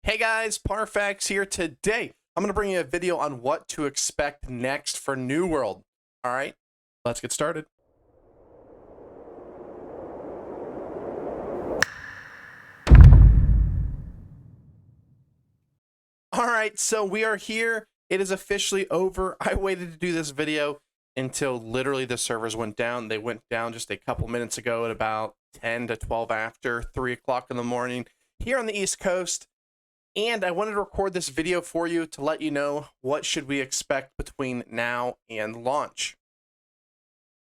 Hey guys, Parfax here. Today, I'm going to bring you a video on what to expect next for New World. All right, let's get started. All right, so we are here. It is officially over. I waited to do this video until literally the servers went down. They went down just a couple minutes ago at about 10 to 12 after 3 o'clock in the morning here on the East Coast. And I wanted to record this video for you to let you know what should we expect between now and launch.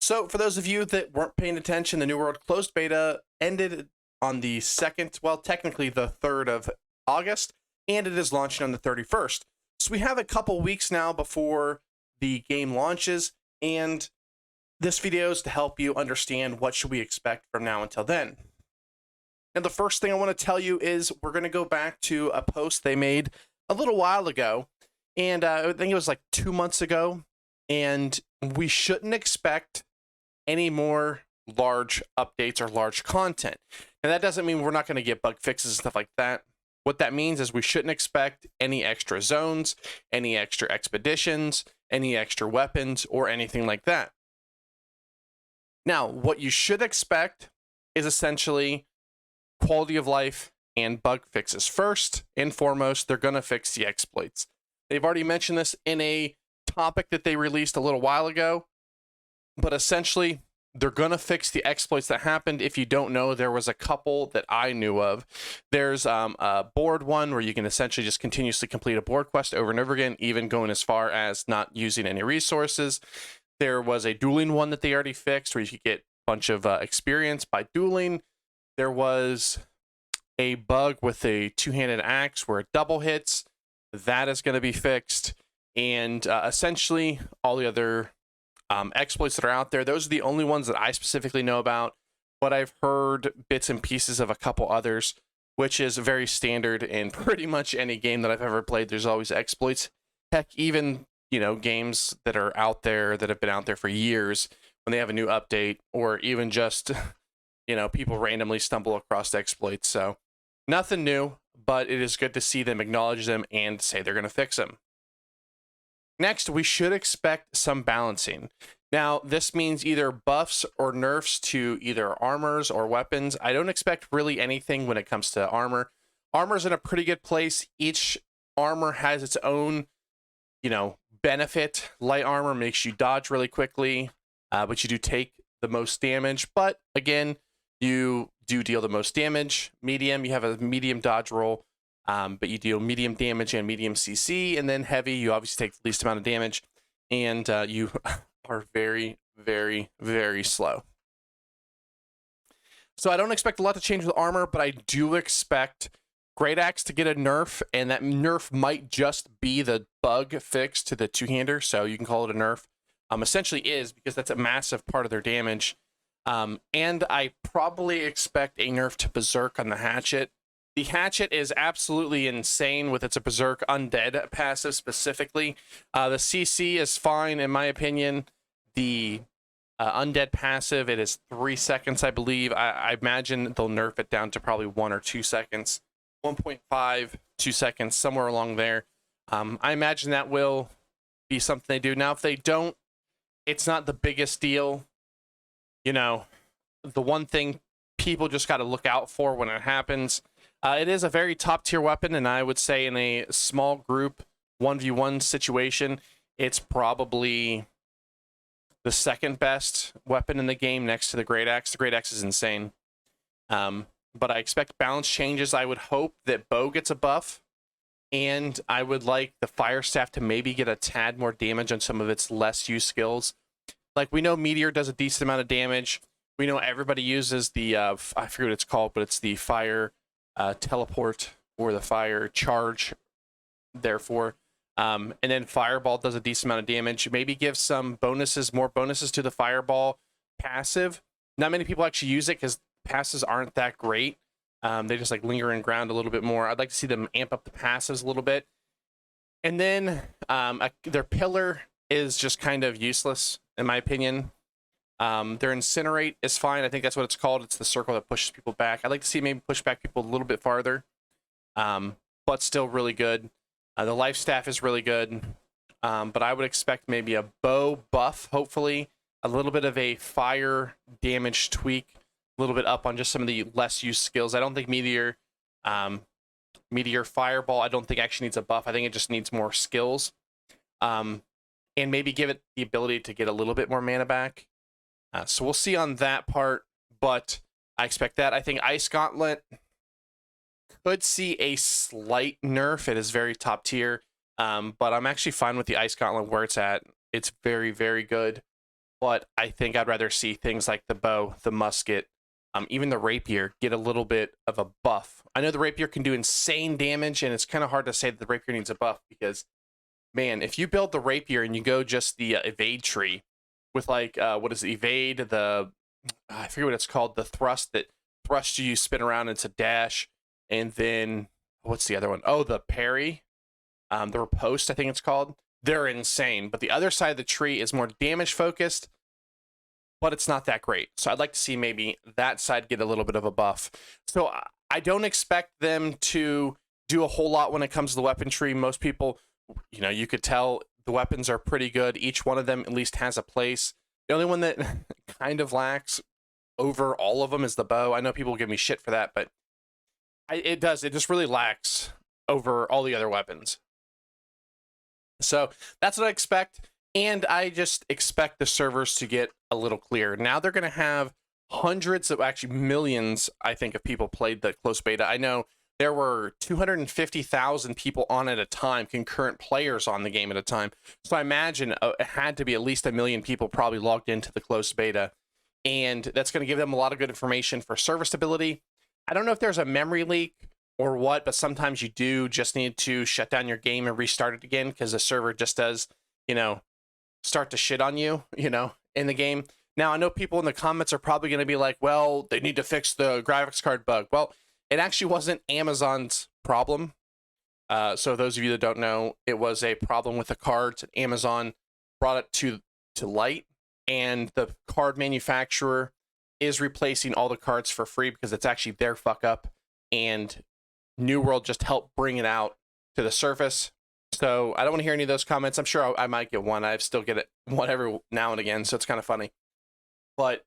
So for those of you that weren't paying attention, the New World closed beta ended on the 2nd, well, technically the 3rd of August, and it is launching on the 31st. So we have a couple weeks now before the game launches, and this video is to help you understand what should we expect from now until then. And the first thing I want to tell you is we're going to go back to a post they made a little while ago, and I think it was like 2 months ago, and we shouldn't expect any more large updates or large content. And that doesn't mean we're not going to get bug fixes and stuff like that. What that means is we shouldn't expect any extra zones, any extra expeditions, any extra weapons, or anything like that. Now, what you should expect is essentially quality of life and bug fixes. First and foremost, they're going to fix the exploits. They've already mentioned this in a topic that they released a little while ago, but essentially they're going to fix the exploits that happened. If you don't know, there was a couple that I knew of. There's a board one where you can essentially just continuously complete a board quest over and over again, even going as far as not using any resources. There was a dueling one that they already fixed where you could get a bunch of experience by dueling. There was a bug with a two-handed axe where it double hits. That is going to be fixed. And essentially all the other exploits that are out there, those are the only ones that I specifically know about. But I've heard bits and pieces of a couple others, which is very standard in pretty much any game that I've ever played. There's always exploits. Heck, even, games that are out there that have been out there for years, when they have a new update, or even just people randomly stumble across exploits. So nothing new, but it is good to see them acknowledge them and say they're going to fix them. Next, we should expect some balancing. Now, this means either buffs or nerfs to either armors or weapons. I don't expect really anything when it comes to armor. Armor's in a pretty good place. Each armor has its own, benefit. Light armor makes you dodge really quickly, but you do take the most damage. But again, you do deal the most damage. Medium, you have a medium dodge roll, but you deal medium damage and medium CC. And then heavy, you obviously take the least amount of damage, and you are very, very, very slow. So I don't expect a lot to change with armor, but I do expect Great Axe to get a nerf, and that nerf might just be the bug fix to the two-hander, so you can call it a nerf. Essentially is, because that's a massive part of their damage. And I probably expect a nerf to Berserk on the Hatchet. The Hatchet is absolutely insane with its Berserk Undead passive specifically. The CC is fine in my opinion. The Undead passive, it is 3 seconds, I believe. I imagine they'll nerf it down to probably 1 or 2 seconds. 1.5, 2 seconds, somewhere along there. I imagine that will be something they do. Now, if they don't, it's not the biggest deal. The one thing people just got to look out for when it happens, it is a very top tier weapon, and I would say in a small group 1v1 situation, it's probably the second best weapon in the game next to the Great Axe. The Great Axe is insane. But I expect balance changes. I would hope that Bow gets a buff, and I would like the Fire Staff to maybe get a tad more damage on some of its less used skills. Like, we know Meteor does a decent amount of damage. We know everybody uses the, I forget what it's called, but it's the Fire Teleport or the Fire Charge, therefore. And then Fireball does a decent amount of damage. Maybe give some bonuses, more bonuses to the Fireball passive. Not many people actually use it because passes aren't that great. They just like linger in ground a little bit more. I'd like to see them amp up the passives a little bit. And then their pillar is just kind of useless, in my opinion. Their Incinerate is fine. I think that's what it's called. It's the circle that pushes people back. I'd like to see maybe push back people a little bit farther. but still really good. The life staff is really good, but I would expect maybe a bow buff, hopefully, a little bit of a fire damage tweak, a little bit up on just some of the less used skills. I don't think Meteor Fireball, I don't think actually needs a buff. I think it just needs more skills. And maybe give it the ability to get a little bit more mana back. So we'll see on that part, but I expect that. I think Ice Gauntlet could see a slight nerf. It is very top tier, but I'm actually fine with the Ice Gauntlet where it's at. It's very, very good, but I think I'd rather see things like the bow, the musket, even the rapier get a little bit of a buff. I know the rapier can do insane damage, and it's kind of hard to say that the rapier needs a buff because, man, if you build the rapier and you go just the evade tree with like, what is it, evade, I forget what it's called, the thrust that thrusts you, spin around, it's a dash, and then, what's the other one? Oh, the parry, the riposte, I think it's called. They're insane, but the other side of the tree is more damage focused, but it's not that great. So I'd like to see maybe that side get a little bit of a buff. So I don't expect them to do a whole lot when it comes to the weapon tree. Most people, you know, you could tell the weapons are pretty good. Each one of them at least has a place. The only one that kind of lacks over all of them is the bow. I know people give me shit for that, but it just really lacks over all the other weapons. So that's what I expect. And I just expect the servers to get a little clearer. Now they're going to have hundreds of, actually millions, I think, of people played the closed beta. I know there were 250,000 people on at a time, concurrent players on the game at a time. So I imagine it had to be at least 1 million people probably logged into the closed beta. And that's going to give them a lot of good information for server stability. I don't know if there's a memory leak or what, but sometimes you do just need to shut down your game and restart it again because the server just does, you know, start to shit on you, you know, in the game. Now, I know people in the comments are probably going to be like, well, they need to fix the graphics card bug. Well, it actually wasn't Amazon's problem. So those of you that don't know, it was a problem with the cards, and Amazon brought it to light, and the card manufacturer is replacing all the cards for free because it's actually their fuck up, and New World just helped bring it out to the surface. So I don't want to hear any of those comments. I'm sure I might get one. I still get it one every now and again, so it's kind of funny. But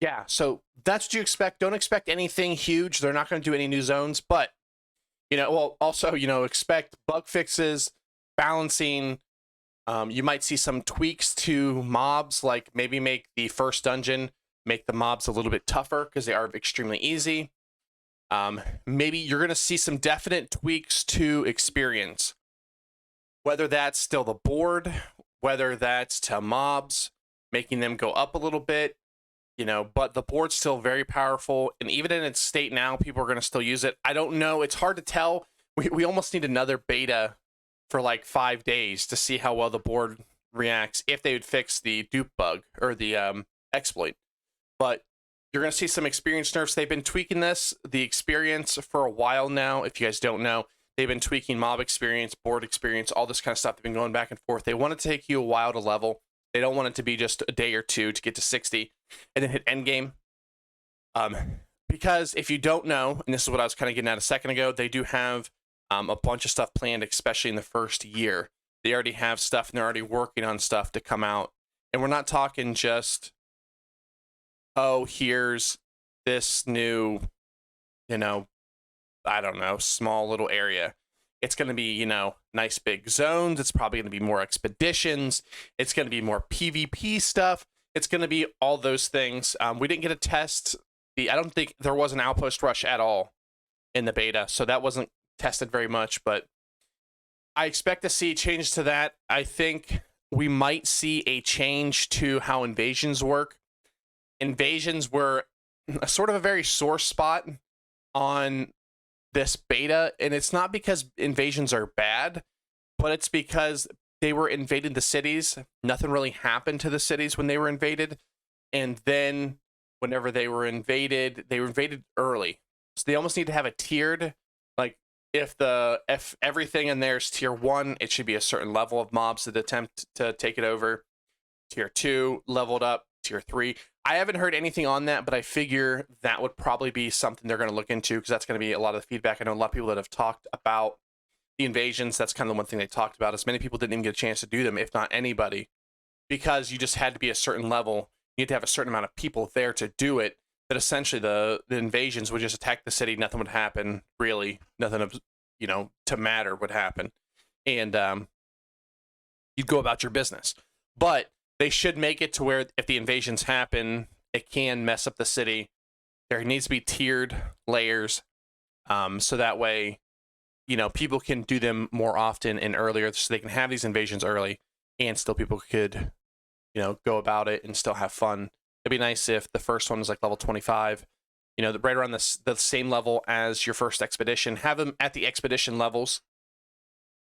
yeah, so that's what you expect. Don't expect anything huge. They're not going to do any new zones, but, you know, well, also, you know, expect bug fixes, balancing. You might see some tweaks to mobs, like maybe make the first dungeon, make the mobs a little bit tougher because they are extremely easy. Maybe you're going to see some definite tweaks to experience, whether that's still the board, whether that's to mobs, making them go up a little bit, you know, but the board's still very powerful. And even in its state now, people are going to still use it. I don't know. It's hard to tell. We almost need another beta for like 5 days to see how well the board reacts if they would fix the dupe bug or the exploit. But you're going to see some experience nerfs. They've been tweaking the experience for a while now. If you guys don't know, they've been tweaking mob experience, board experience, all this kind of stuff. They've been going back and forth. They want it to take you a while to level. They don't want it to be just a day or two to get to 60 and then hit endgame. Because if you don't know, and this is what I was kind of getting at a second ago, they do have a bunch of stuff planned, especially in the first year. They already have stuff, and they're already working on stuff to come out. And we're not talking just, oh, here's this new, you know, I don't know, small little area. It's going to be, you know, nice big zones. It's probably going to be more expeditions. It's going to be more PvP stuff. It's going to be all those things. We didn't get a test. I don't think there was an outpost rush at all in the beta, so that wasn't tested very much, but I expect to see changes to that. I think we might see a change to how invasions work. Invasions were a sort of a very sore spot on this beta, and it's not because invasions are bad, but it's because they were invading the cities. Nothing really happened to the cities when they were invaded, and then whenever they were invaded early. So they almost need to have a tiered, like if everything in there is tier 1, it should be a certain level of mobs that attempt to take it over. Tier 2 leveled up, tier 3. I haven't heard anything on that, but I figure that would probably be something they're going to look into because that's going to be a lot of the feedback. I know a lot of people that have talked about the invasions, that's kind of the one thing they talked about, is many people didn't even get a chance to do them, if not anybody, because you just had to be a certain level. You had to have a certain amount of people there to do it. That essentially the invasions would just attack the city. Nothing would happen, really. Nothing of, to matter would happen. And you'd go about your business. But they should make it to where if the invasions happen, it can mess up the city. There needs to be tiered layers, so that way, people can do them more often and earlier, so they can have these invasions early, and still people could, go about it and still have fun. It'd be nice if the first one was like level 25, right around the same level as your first expedition. Have them at the expedition levels,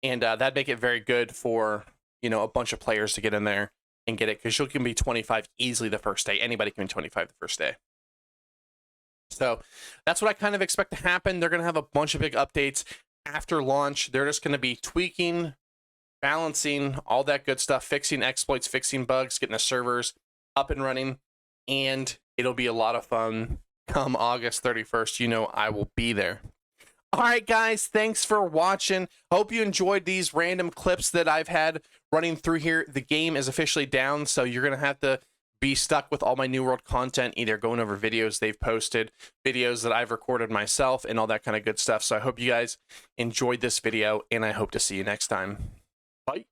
and that'd make it very good for, a bunch of players to get in there and get it, because you can be 25 easily the first day. Anybody can be 25 the first day. So that's what I kind of expect to happen. They're going to have a bunch of big updates after launch. They're just going to be tweaking, balancing, all that good stuff, fixing exploits, fixing bugs, getting the servers up and running, and it'll be a lot of fun come August 31st. I will be there. All right, guys, thanks for watching. Hope you enjoyed these random clips that I've had running through here. The game is officially down, so you're going to have to be stuck with all my New World content, either going over videos they've posted, videos that I've recorded myself, and all that kind of good stuff. So I hope you guys enjoyed this video, and I hope to see you next time. Bye.